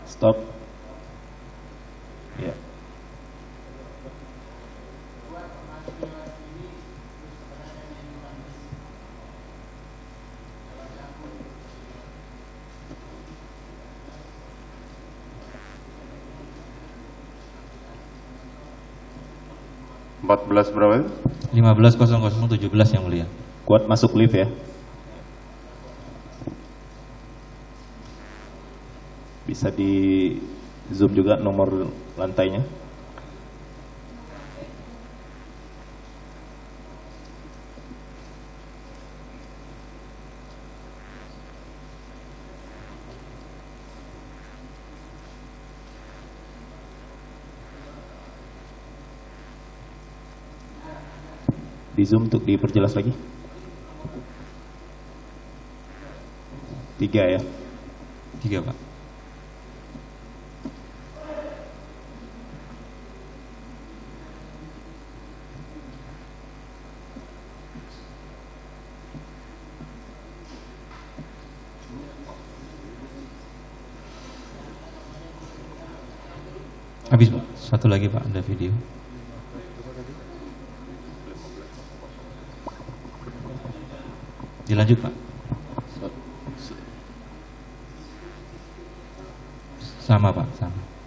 Stop. Ya. berapa? 15.0017 yang mulia. Kuat masuk lift ya. Bisa di zoom juga nomor lantainya. Di zoom untuk diperjelas lagi. 3 ya. 3 Pak. Habis Pak. Satu lagi Pak, ada video. Dilanjut Pak. Sama Pak, sama.